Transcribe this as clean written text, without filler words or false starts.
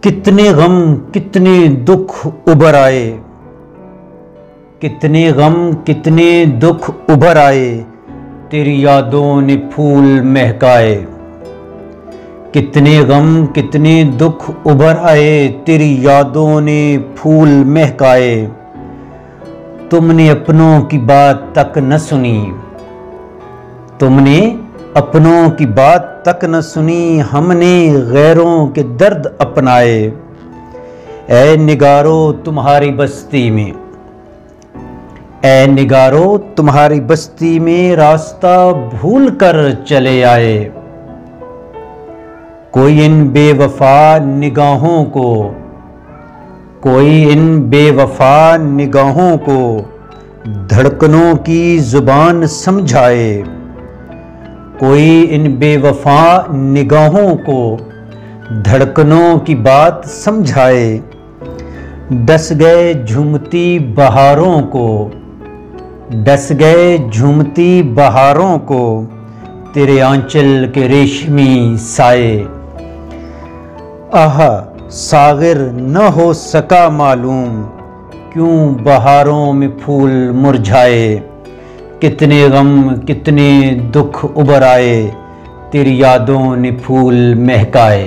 कितने गम कितने दुख उभर आए, कितने गम कितने दुख उभर आए, तेरी यादों ने फूल महकाए। कितने गम कितने दुख उभर आए, तेरी यादों ने फूल महकाए। तुमने अपनों की बात तक न सुनी, तुमने अपनों की बात तक न सुनी, हमने गैरों के दर्द अपनाए। ऐ निगारो तुम्हारी बस्ती में, ऐ निगारो तुम्हारी बस्ती में, रास्ता भूल कर चले आए। कोई इन बेवफा निगाहों को, कोई इन बेवफा निगाहों को धड़कनों की जुबान समझाए। कोई इन बेवफा निगाहों को धड़कनों की बात समझाए। डस गए झूमती बहारों को, डस गए झूमती बहारों को, तेरे आंचल के रेशमी साए। आह सागिर न हो सका मालूम, क्यों बहारों में फूल मुरझाए। कितने गम कितने दुख उभर आए, तेरी यादों ने फूल महकाए।